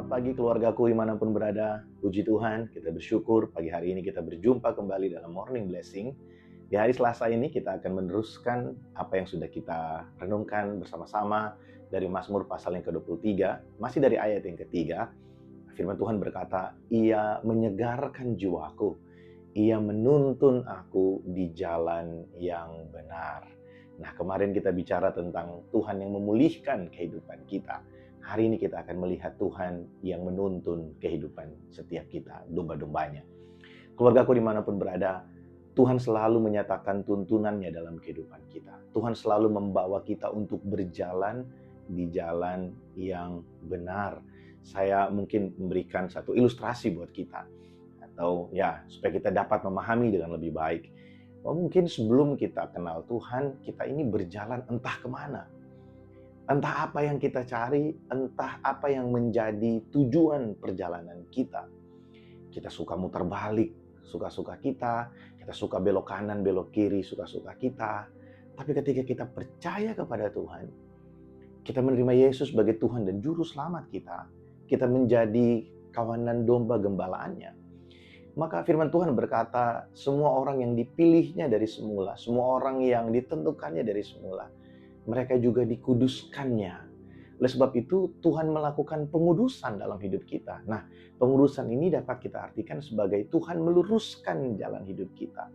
Selamat pagi keluargaku dimanapun berada. Puji Tuhan, kita bersyukur pagi hari ini kita berjumpa kembali dalam Morning Blessing. Di hari Selasa ini kita akan meneruskan apa yang sudah kita renungkan bersama-sama dari Mazmur pasal yang ke-23. Masih dari ayat yang ketiga, firman Tuhan berkata, Ia menyegarkan jiwaku, Ia menuntun aku di jalan yang benar. Nah, kemarin kita bicara tentang Tuhan yang memulihkan kehidupan kita. Hari ini kita akan melihat Tuhan yang menuntun kehidupan setiap kita, domba-dombanya. Keluargaku dimanapun berada, Tuhan selalu menyatakan tuntunannya dalam kehidupan kita. Tuhan selalu membawa kita untuk berjalan di jalan yang benar. Saya mungkin memberikan satu ilustrasi buat kita, atau ya supaya kita dapat memahami dengan lebih baik. Mungkin sebelum kita kenal Tuhan, kita ini berjalan entah kemana. Entah apa yang kita cari, entah apa yang menjadi tujuan perjalanan kita. Kita suka muter balik, suka-suka kita suka belok kanan, belok kiri, suka-suka kita. Tapi ketika kita percaya kepada Tuhan, kita menerima Yesus sebagai Tuhan dan Juru Selamat kita menjadi kawanan domba gembalaannya. Maka firman Tuhan berkata, semua orang yang dipilihnya dari semula, semua orang yang ditentukannya dari semula, mereka juga dikuduskannya. Oleh sebab itu, Tuhan melakukan pengudusan dalam hidup kita. Nah, pengudusan ini dapat kita artikan sebagai Tuhan meluruskan jalan hidup kita.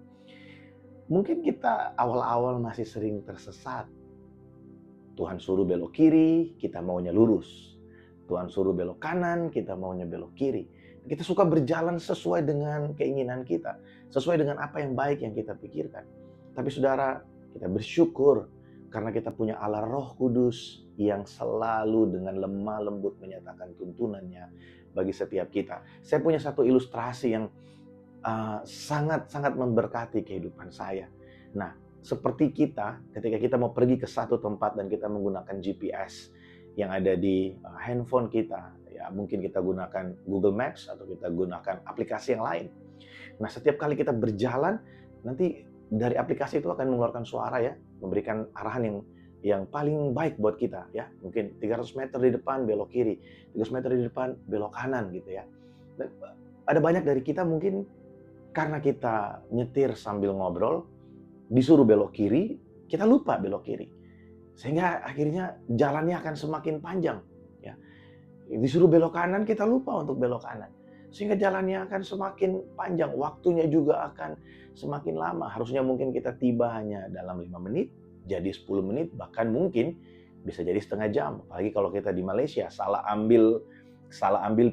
Mungkin kita awal-awal masih sering tersesat. Tuhan suruh belok kiri, kita maunya lurus. Tuhan suruh belok kanan, kita maunya belok kiri. Kita suka berjalan sesuai dengan keinginan kita, sesuai dengan apa yang baik yang kita pikirkan. Tapi saudara, kita bersyukur karena kita punya Allah Roh Kudus yang selalu dengan lemah lembut menyatakan tuntunannya bagi setiap kita. Saya punya satu ilustrasi yang sangat-sangat memberkati kehidupan saya. Nah, seperti kita, ketika kita mau pergi ke satu tempat dan kita menggunakan GPS yang ada di handphone kita, ya mungkin kita gunakan Google Maps atau kita gunakan aplikasi yang lain. Nah, setiap kali kita berjalan, nanti dari aplikasi itu akan mengeluarkan suara ya, memberikan arahan yang paling baik buat kita ya. Mungkin 300 meter di depan belok kiri, 300 meter di depan belok kanan gitu ya. Dan ada banyak dari kita mungkin karena kita nyetir sambil ngobrol, disuruh belok kiri, kita lupa belok kiri. Sehingga akhirnya jalannya akan semakin panjang ya. Disuruh belok kanan, kita lupa untuk belok kanan. Sehingga jalannya akan semakin panjang, waktunya juga akan semakin lama. Harusnya mungkin kita tiba hanya dalam 5 menit, jadi 10 menit, bahkan mungkin bisa jadi setengah jam. Apalagi kalau kita di Malaysia, salah ambil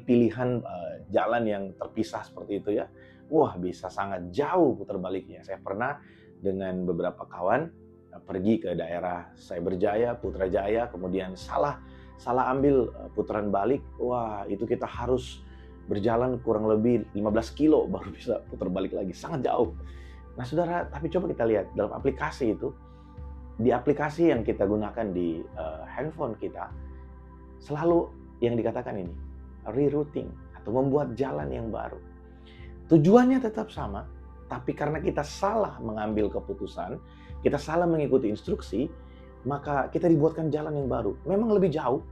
pilihan jalan yang terpisah seperti itu ya. Wah, bisa sangat jauh putar baliknya. Saya pernah dengan beberapa kawan pergi ke daerah Cyberjaya, Putrajaya, kemudian salah ambil putaran balik. Wah, itu kita harus berjalan kurang lebih 15 kilo baru bisa putar balik lagi, sangat jauh. Nah saudara, tapi coba kita lihat dalam aplikasi itu, di aplikasi yang kita gunakan di handphone kita, selalu yang dikatakan ini, rerouting atau membuat jalan yang baru. Tujuannya tetap sama, tapi karena kita salah mengambil keputusan, kita salah mengikuti instruksi, maka kita dibuatkan jalan yang baru. Memang lebih jauh,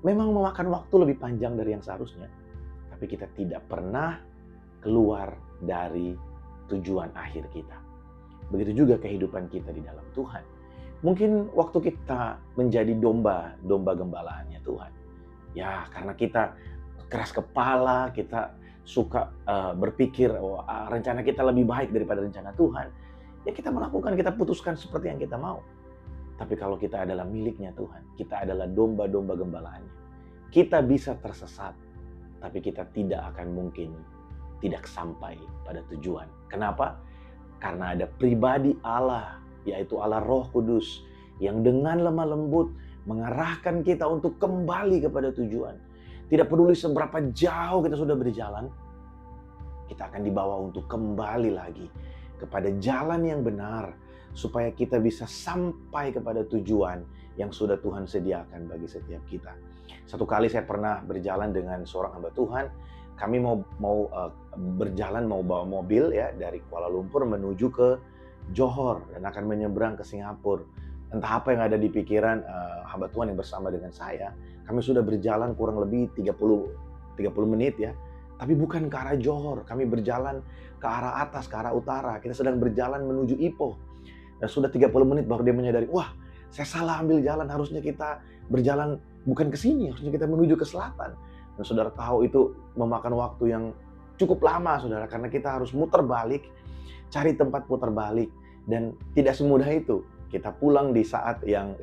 memang memakan waktu lebih panjang dari yang seharusnya, tapi kita tidak pernah keluar dari tujuan akhir kita. Begitu juga kehidupan kita di dalam Tuhan. Mungkin waktu kita menjadi domba gembalaannya Tuhan. Ya, karena kita keras kepala, kita suka berpikir rencana kita lebih baik daripada rencana Tuhan. Ya kita melakukan, kita putuskan seperti yang kita mau. Tapi kalau kita adalah miliknya Tuhan, kita adalah domba-domba gembalaannya. Kita bisa tersesat, tapi kita tidak akan mungkin tidak sampai pada tujuan. Kenapa? Karena ada pribadi Allah, yaitu Allah Roh Kudus, yang dengan lemah lembut mengarahkan kita untuk kembali kepada tujuan. Tidak peduli seberapa jauh kita sudah berjalan, kita akan dibawa untuk kembali lagi kepada jalan yang benar, supaya kita bisa sampai kepada tujuan yang sudah Tuhan sediakan bagi setiap kita. Satu kali saya pernah berjalan dengan seorang hamba Tuhan. Kami mau berjalan, mau bawa mobil ya dari Kuala Lumpur menuju ke Johor dan akan menyeberang ke Singapura. entah apa yang ada di pikiran hamba Tuhan yang bersama dengan saya, kami sudah berjalan kurang lebih 30 menit ya. Tapi bukan ke arah Johor, kami berjalan ke arah atas, ke arah utara. Kita sedang berjalan menuju Ipoh. Dan sudah 30 menit baru dia menyadari, wah saya salah ambil jalan, harusnya kita berjalan bukan ke sini, harusnya kita menuju ke selatan. Dan saudara tahu itu memakan waktu yang cukup lama saudara, karena kita harus muter balik, cari tempat putar balik. Dan tidak semudah itu. Kita pulang di saat yang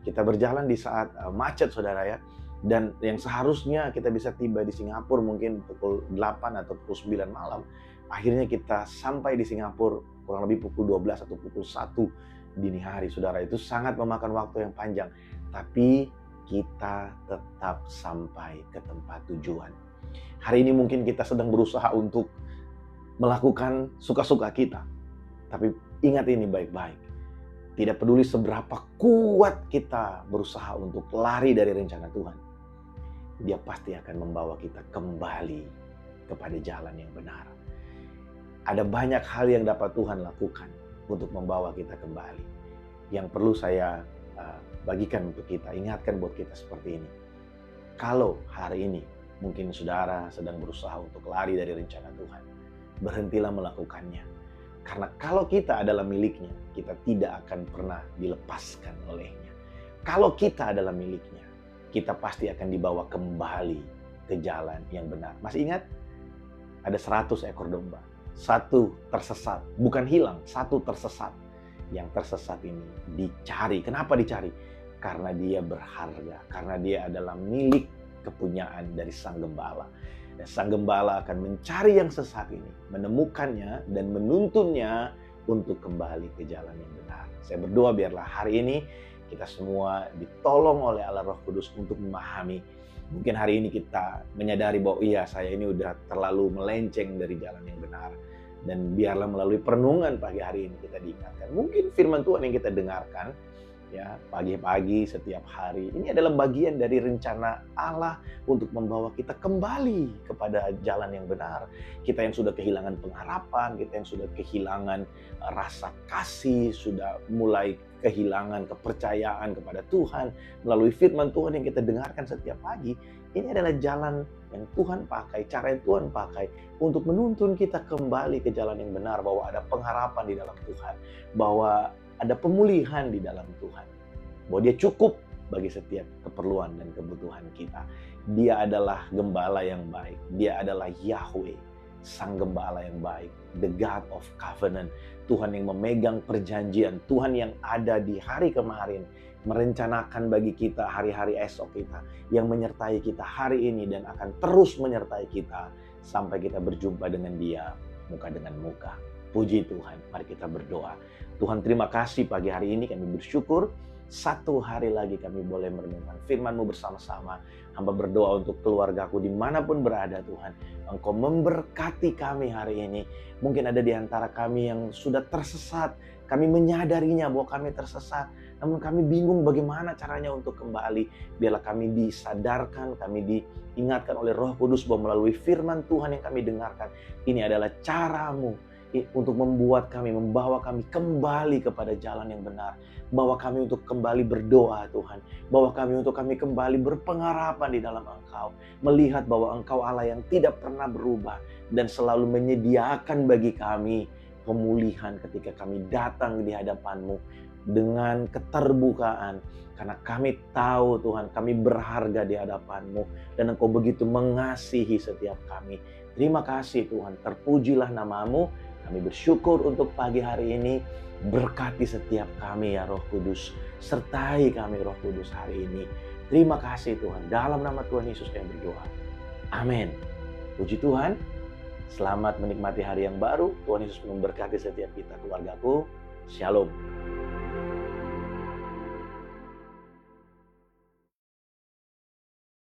kita berjalan di saat macet saudara ya. Dan yang seharusnya kita bisa tiba di Singapura mungkin pukul 8 atau pukul 9 malam. Akhirnya kita sampai di Singapura kurang lebih pukul 12 atau pukul 1 dini hari saudara. Itu sangat memakan waktu yang panjang. Tapi kita tetap sampai ke tempat tujuan. Hari ini mungkin kita sedang berusaha untuk melakukan suka-suka kita. Tapi ingat ini baik-baik. Tidak peduli seberapa kuat kita berusaha untuk lari dari rencana Tuhan, Dia pasti akan membawa kita kembali kepada jalan yang benar. Ada banyak hal yang dapat Tuhan lakukan untuk membawa kita kembali. Yang perlu saya bagikan untuk kita, ingatkan buat kita seperti ini. Kalau hari ini mungkin saudara sedang berusaha untuk lari dari rencana Tuhan, berhentilah melakukannya. Karena kalau kita adalah miliknya, kita tidak akan pernah dilepaskan olehnya. Kalau kita adalah miliknya, kita pasti akan dibawa kembali ke jalan yang benar. Masih ingat? Ada 100 ekor domba. Satu tersesat, bukan hilang, satu tersesat. Yang tersesat ini dicari. Kenapa dicari? Karena dia berharga, karena dia adalah milik kepunyaan dari Sang Gembala. Dan Sang Gembala akan mencari yang sesat ini, menemukannya dan menuntunnya untuk kembali ke jalan yang benar. Saya berdoa biarlah hari ini kita semua ditolong oleh Allah Roh Kudus untuk memahami. Mungkin hari ini kita menyadari bahwa iya saya ini udah terlalu melenceng dari jalan yang benar. Dan biarlah melalui perenungan pagi hari ini kita diingatkan. Mungkin firman Tuhan yang kita dengarkan ya pagi-pagi setiap hari ini adalah bagian dari rencana Allah untuk membawa kita kembali kepada jalan yang benar. Kita yang sudah kehilangan pengharapan, kita yang sudah kehilangan rasa kasih, sudah mulai kehilangan kepercayaan kepada Tuhan melalui firman Tuhan yang kita dengarkan setiap pagi. Ini adalah jalan yang Tuhan pakai, cara yang Tuhan pakai untuk menuntun kita kembali ke jalan yang benar, bahwa ada pengharapan di dalam Tuhan, bahwa ada pemulihan di dalam Tuhan, bahwa Dia cukup bagi setiap keperluan dan kebutuhan kita. Dia adalah Gembala yang baik, Dia adalah Yahweh, Sang Gembala yang baik, the God of Covenant, Tuhan yang memegang perjanjian, Tuhan yang ada di hari kemarin, merencanakan bagi kita hari-hari esok kita, yang menyertai kita hari ini dan akan terus menyertai kita sampai kita berjumpa dengan Dia muka dengan muka. Puji Tuhan, mari kita berdoa. Tuhan, terima kasih pagi hari ini kami bersyukur satu hari lagi kami boleh merenungkan firman-Mu bersama-sama. Hamba berdoa untuk keluargaku dimanapun berada Tuhan. Engkau memberkati kami hari ini. Mungkin ada di antara kami yang sudah tersesat. Kami menyadarinya bahwa kami tersesat. Namun kami bingung bagaimana caranya untuk kembali. Biarlah kami disadarkan, kami diingatkan oleh Roh Kudus bahwa melalui firman Tuhan yang kami dengarkan, ini adalah cara-Mu untuk membuat kami, membawa kami kembali kepada jalan yang benar. Bawa kami untuk kembali berdoa Tuhan. Bawa kami untuk kami kembali berpengharapan di dalam Engkau. Melihat bahwa Engkau Allah yang tidak pernah berubah dan selalu menyediakan bagi kami pemulihan ketika kami datang di hadapan-Mu dengan keterbukaan. Karena kami tahu Tuhan, kami berharga di hadapan-Mu dan Engkau begitu mengasihi setiap kami. Terima kasih Tuhan, terpujilah nama-Mu. Kami bersyukur untuk pagi hari ini. Berkati setiap kami ya Roh Kudus. Sertai kami Roh Kudus hari ini. Terima kasih Tuhan. Dalam nama Tuhan Yesus kami berdoa. Amin. Puji Tuhan. Selamat menikmati hari yang baru. Tuhan Yesus memberkati setiap kita, keluargaku. Shalom.